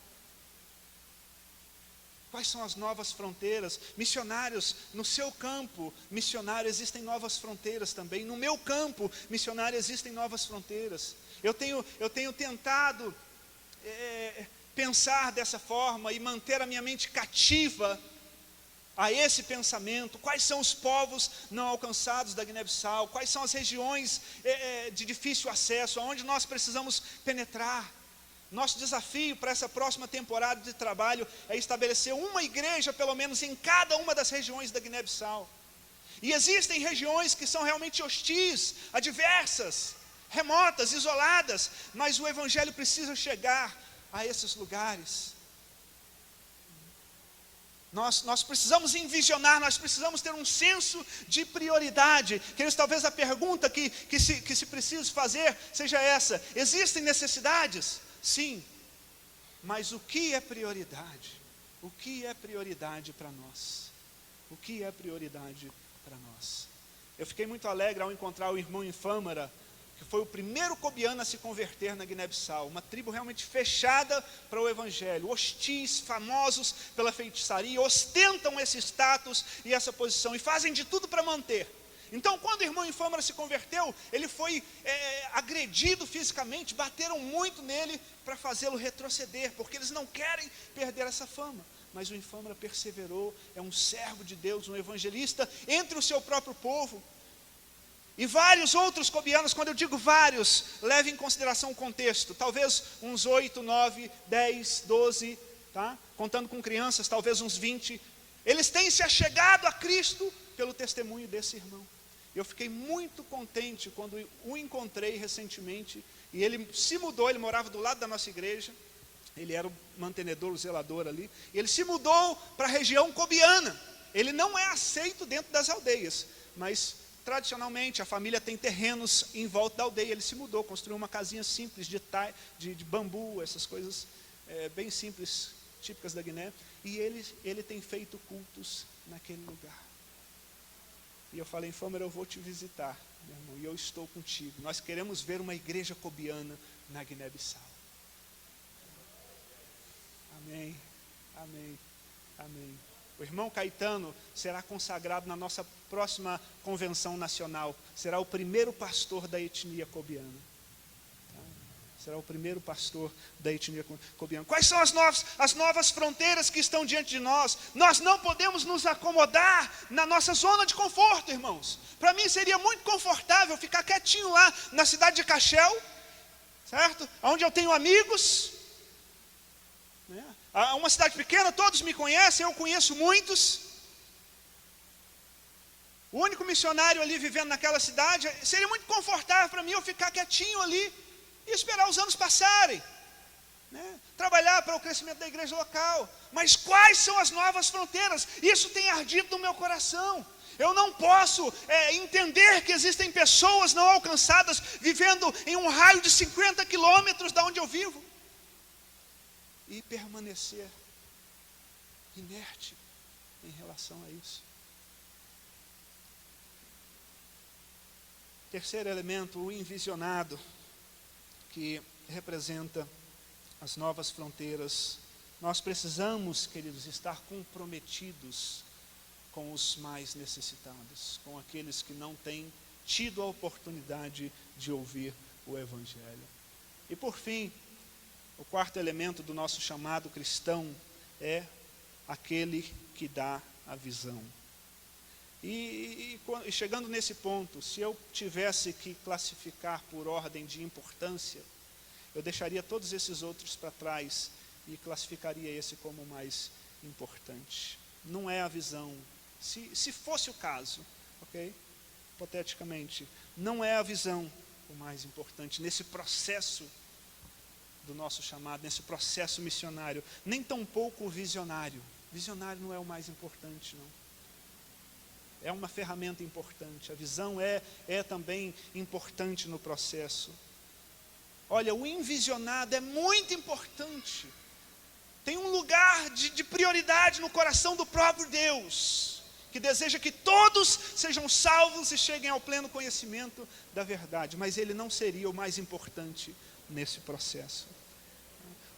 Quais são as novas fronteiras? Missionários, no seu campo missionário existem novas fronteiras também. No meu campo missionário existem novas fronteiras. Eu tenho tentado pensar dessa forma e manter a minha mente cativa a esse pensamento. Quais são os povos não alcançados da Guiné-Bissau? Quais são as regiões de difícil acesso, aonde nós precisamos penetrar? Nosso desafio para essa próxima temporada de trabalho é estabelecer uma igreja, pelo menos, em cada uma das regiões da Guiné-Bissau. E existem regiões que são realmente hostis, adversas, remotas, isoladas, mas o Evangelho precisa chegar a esses lugares. Nós precisamos envisionar, nós precisamos ter um senso de prioridade. Queridos, talvez a pergunta que se precisa fazer seja essa: existem necessidades? Sim, mas o que é prioridade? O que é prioridade para nós? O que é prioridade para nós? Eu fiquei muito alegre ao encontrar o irmão Infâmara, que foi o primeiro cobiano a se converter na Guiné-Bissau, uma tribo realmente fechada para o Evangelho, hostis, famosos pela feitiçaria, ostentam esse status e essa posição e fazem de tudo para manter. Então, quando o irmão Infâmara se converteu, ele foi agredido fisicamente, bateram muito nele para fazê-lo retroceder, porque eles não querem perder essa fama. Mas o Infâmara perseverou, é um servo de Deus, um evangelista entre o seu próprio povo. E vários outros cobianos, quando eu digo vários, leve em consideração o contexto, talvez uns 8, 9, 10, 12, tá? Contando com crianças, talvez uns 20, eles têm se achegado a Cristo pelo testemunho desse irmão. Eu fiquei muito contente quando o encontrei recentemente, e ele se mudou, ele morava do lado da nossa igreja, ele era o mantenedor, o zelador ali, e ele se mudou para a região cobiana. Ele não é aceito dentro das aldeias, mas tradicionalmente a família tem terrenos em volta da aldeia. Ele se mudou, construiu uma casinha simples de bambu, essas coisas bem simples, típicas da Guiné, e ele tem feito cultos naquele lugar. E eu falei: Infâmara, eu vou te visitar, meu irmão, e eu estou contigo. Nós queremos ver uma igreja cobiana na Guiné-Bissau. Amém, amém, amém. O irmão Caetano será consagrado na nossa próxima convenção nacional. Será o primeiro pastor da etnia cobiana. Será o primeiro pastor da etnia cobiana. Quais são as novas fronteiras que estão diante de nós? Nós não podemos nos acomodar na nossa zona de conforto, irmãos. Para mim seria muito confortável ficar quietinho lá na cidade de Cachel, certo? Onde eu tenho amigos, né? Uma cidade pequena, todos me conhecem, eu conheço muitos. O único missionário ali vivendo naquela cidade, seria muito confortável para mim eu ficar quietinho ali e esperar os anos passarem, né? Trabalhar para o crescimento da igreja local. Mas quais são as novas fronteiras? Isso tem ardido no meu coração. Eu não posso entender que existem pessoas não alcançadas vivendo em um raio de 50 quilômetros da onde eu vivo e permanecer inerte em relação a isso. Terceiro elemento, o envisionado, que representa as novas fronteiras. Nós precisamos, queridos, estar comprometidos com os mais necessitados, com aqueles que não têm tido a oportunidade de ouvir o Evangelho. E por fim, o quarto elemento do nosso chamado cristão é aquele que dá a visão. E chegando nesse ponto, se eu tivesse que classificar por ordem de importância, eu deixaria todos esses outros para trás e classificaria esse como o mais importante. Não é a visão. Se fosse o caso, ok? Hipoteticamente, não é a visão o mais importante nesse processo do nosso chamado, nesse processo missionário, nem tampouco o visionário. Visionário não é o mais importante, não. É uma ferramenta importante, a visão é também importante no processo. Olha, o envisionado é muito importante, tem um lugar de prioridade no coração do próprio Deus, que deseja que todos sejam salvos e cheguem ao pleno conhecimento da verdade, mas ele não seria o mais importante nesse processo.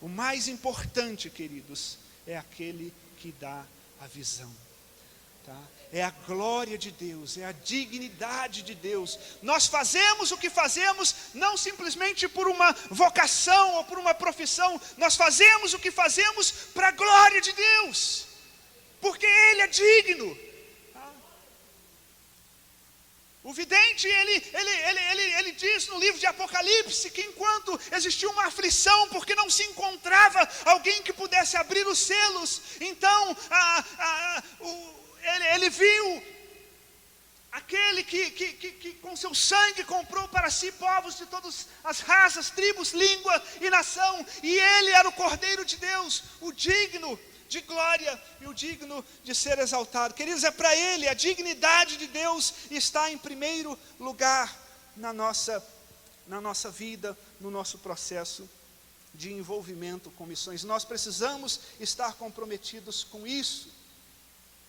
O mais importante, queridos, é aquele que dá a visão. Tá? É a glória de Deus, é a dignidade de Deus. Nós fazemos o que fazemos não simplesmente por uma vocação ou por uma profissão, nós fazemos o que fazemos para a glória de Deus, porque Ele é digno. Tá? O vidente, ele diz no livro de Apocalipse que enquanto existia uma aflição, porque não se encontrava alguém que pudesse abrir os selos, então ele viu aquele que com seu sangue comprou para si povos de todas as raças, tribos, língua e nação, e ele era o Cordeiro de Deus, o digno de glória e o digno de ser exaltado. Queridos, é para ele, a dignidade de Deus está em primeiro lugar na nossa vida, no nosso processo de envolvimento com missões. Nós precisamos estar comprometidos com isso.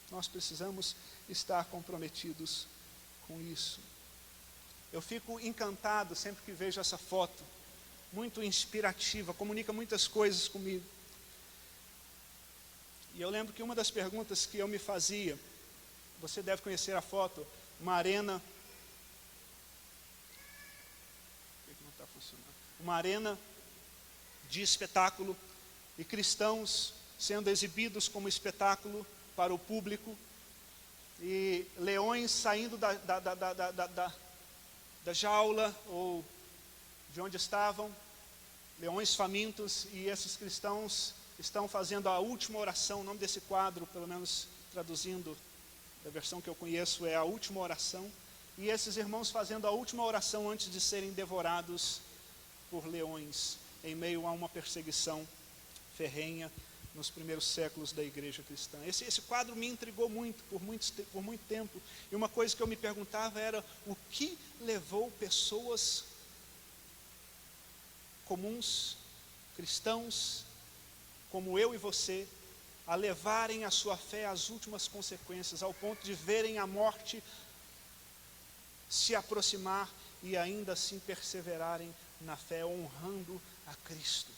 Nós precisamos estar comprometidos com isso. Eu fico encantado sempre que vejo essa foto, muito inspirativa, comunica muitas coisas comigo. E eu lembro que uma das perguntas que eu me fazia, você deve conhecer a foto, uma arena, não está funcionando, uma arena de espetáculo e cristãos sendo exibidos como espetáculo para o público, e leões saindo da jaula ou de onde estavam, leões famintos, e esses cristãos estão fazendo a última oração. O nome desse quadro, pelo menos traduzindo da versão que eu conheço, é a última oração, e esses irmãos fazendo a última oração antes de serem devorados por leões, em meio a uma perseguição ferrenha nos primeiros séculos da igreja cristã. Esse quadro me intrigou muito, por muito tempo. E uma coisa que eu me perguntava era: o que levou pessoas comuns, cristãos, como eu e você, a levarem a sua fé às últimas consequências, ao ponto de verem a morte se aproximar e ainda assim perseverarem na fé, honrando a Cristo?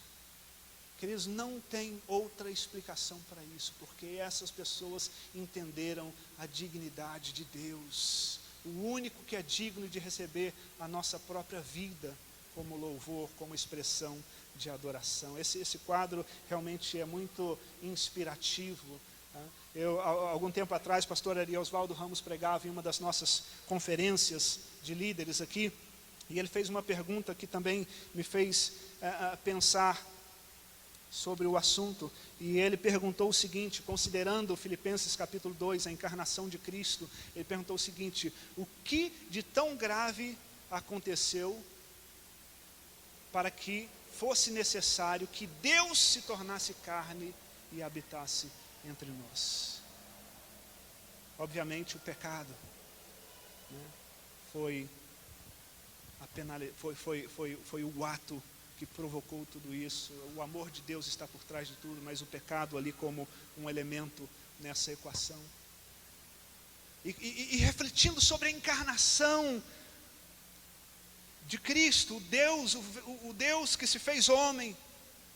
Queridos, não tem outra explicação para isso, porque essas pessoas entenderam a dignidade de Deus, o único que é digno de receber a nossa própria vida como louvor, como expressão de adoração. Esse quadro realmente é muito inspirativo. Tá? Algum tempo atrás, o pastor Ari Oswaldo Ramos pregava em uma das nossas conferências de líderes aqui, e ele fez uma pergunta que também me fez pensar sobre o assunto, e ele perguntou o seguinte, considerando Filipenses capítulo 2, a encarnação de Cristo, ele perguntou o seguinte: o que de tão grave aconteceu para que fosse necessário que Deus se tornasse carne e habitasse entre nós? Obviamente o pecado, né, foi o ato que provocou tudo isso. O amor de Deus está por trás de tudo, mas o pecado ali como um elemento nessa equação. E refletindo sobre a encarnação de Cristo, o Deus que se fez homem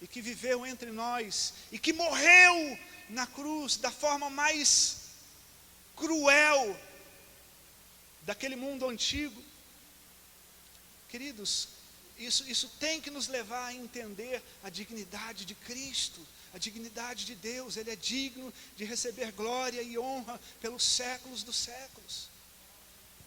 e que viveu entre nós e que morreu na cruz da forma mais cruel daquele mundo antigo. Queridos, isso tem que nos levar a entender a dignidade de Cristo, a dignidade de Deus. Ele é digno de receber glória e honra pelos séculos dos séculos.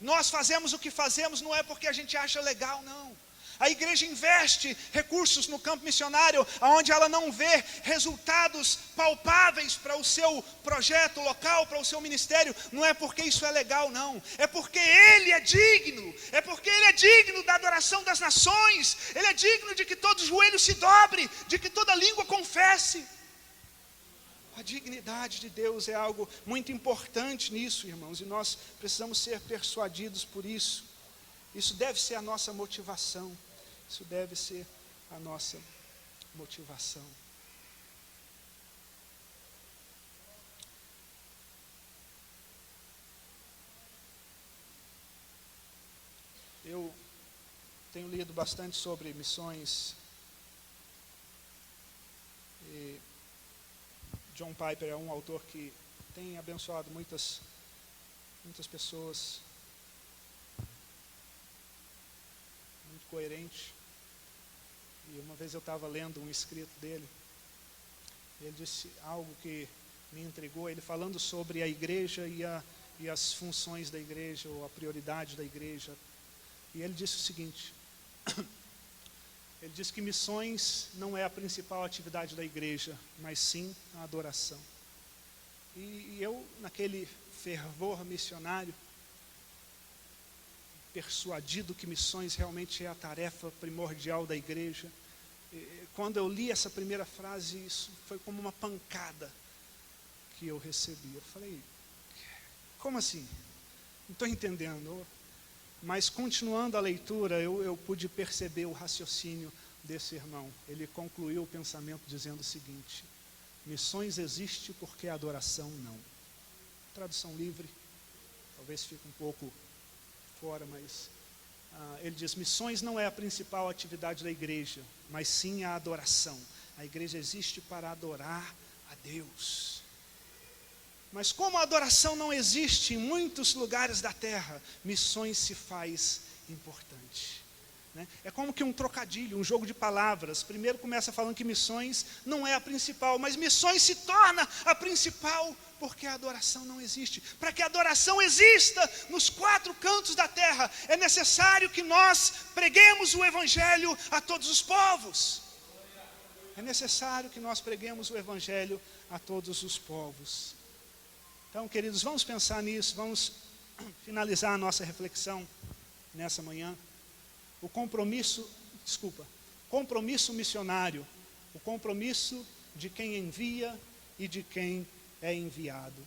Nós fazemos o que fazemos não é porque a gente acha legal, não. A igreja investe recursos no campo missionário, onde ela não vê resultados palpáveis para o seu projeto local, para o seu ministério. Não é porque isso é legal, não. É porque Ele é digno. É porque Ele é digno da adoração das nações. Ele é digno de que todo joelho se dobre, de que toda língua confesse. A dignidade de Deus é algo muito importante nisso, irmãos, e nós precisamos ser persuadidos por isso. Isso deve ser a nossa motivação. Isso deve ser a nossa motivação. Eu tenho lido bastante sobre missões. E John Piper é um autor que tem abençoado muitas pessoas. Muito coerente. E uma vez eu estava lendo um escrito dele, ele disse algo que me intrigou, ele falando sobre a igreja e as funções da igreja, ou a prioridade da igreja. E ele disse o seguinte: ele disse que missões não é a principal atividade da igreja, mas sim a adoração. E eu, naquele fervor missionário, persuadido que missões realmente é a tarefa primordial da igreja, quando eu li essa primeira frase, isso foi como uma pancada que eu recebi. Eu falei: como assim? Não estou entendendo. Mas continuando a leitura, eu pude perceber o raciocínio desse irmão. Ele concluiu o pensamento dizendo o seguinte: missões existe porque a adoração não. Tradução livre, talvez fique um pouco fora, mas ele diz: missões não é a principal atividade da igreja, mas sim a adoração. A igreja existe para adorar a Deus. Mas como a adoração não existe em muitos lugares da terra, missões se faz importante. Né? É como que um trocadilho, um jogo de palavras. Primeiro começa falando que missões não é a principal, mas missões se torna a principal porque a adoração não existe. Para que a adoração exista nos 4 cantos da terra, é necessário que nós preguemos o evangelho a todos os povos. É necessário que nós preguemos o evangelho a todos os povos. Então, queridos, vamos pensar nisso, vamos finalizar a nossa reflexão nessa manhã. O compromisso missionário, o compromisso de quem envia e de quem é enviado.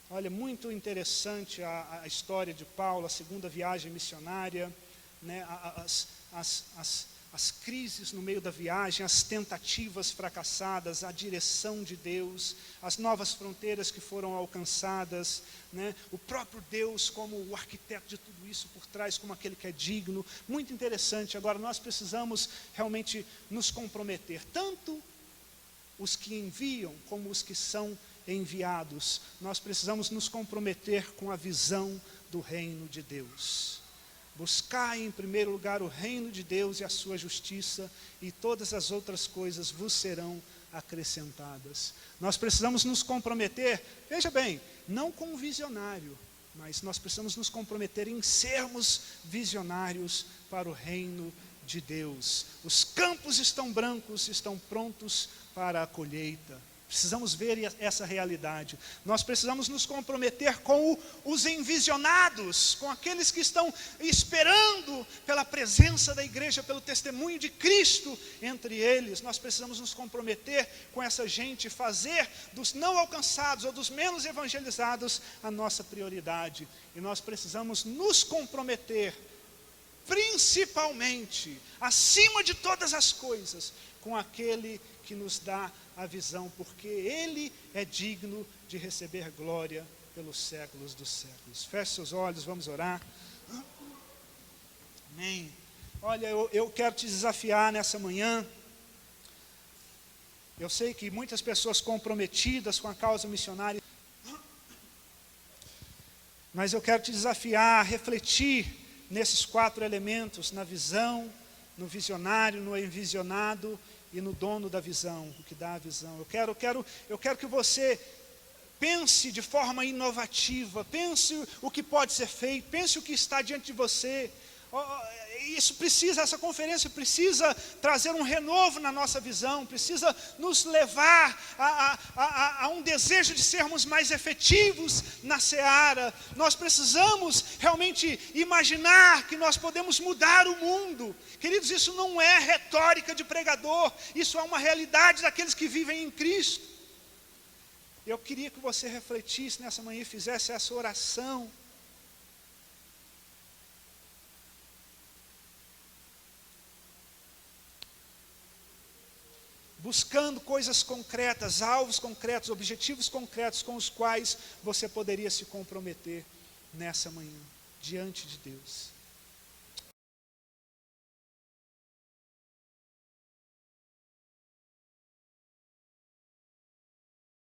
Olha, muito interessante a história de Paulo, a segunda viagem missionária, né, as crises no meio da viagem, as tentativas fracassadas, a direção de Deus, as novas fronteiras que foram alcançadas, né? O próprio Deus como o arquiteto de tudo isso por trás, como aquele que é digno. Muito interessante. Agora nós precisamos realmente nos comprometer, tanto os que enviam como os que são enviados. Nós precisamos nos comprometer com a visão do reino de Deus. Buscai em primeiro lugar o reino de Deus e a sua justiça, e todas as outras coisas vos serão acrescentadas. Nós precisamos nos comprometer, veja bem, não com um visionário, mas nós precisamos nos comprometer em sermos visionários para o reino de Deus. Os campos estão brancos, estão prontos para a colheita. Precisamos ver essa realidade. Nós precisamos nos comprometer com os envisionados, com aqueles que estão esperando pela presença da igreja, pelo testemunho de Cristo entre eles. Nós precisamos nos comprometer com essa gente, fazer dos não alcançados ou dos menos evangelizados a nossa prioridade. E nós precisamos nos comprometer, principalmente, acima de todas as coisas, com aquele que nos dá a visão, porque Ele é digno de receber glória pelos séculos dos séculos. Feche seus olhos, vamos orar. Amém. Olha, eu quero te desafiar nessa manhã. Eu sei que muitas pessoas comprometidas com a causa missionária, mas eu quero te desafiar a refletir nesses 4 elementos, na visão, no visionário, no envisionado e no dono da visão, o que dá a visão. Eu quero que você pense de forma inovativa, pense o que pode ser feito, pense o que está diante de você. Essa conferência precisa trazer um renovo na nossa visão, precisa nos levar a um desejo de sermos mais efetivos na seara. Nós precisamos realmente imaginar que nós podemos mudar o mundo. Queridos, isso não é retórica de pregador, isso é uma realidade daqueles que vivem em Cristo. Eu queria que você refletisse nessa manhã e fizesse essa oração. Buscando coisas concretas, alvos concretos, objetivos concretos com os quais você poderia se comprometer nessa manhã, diante de Deus.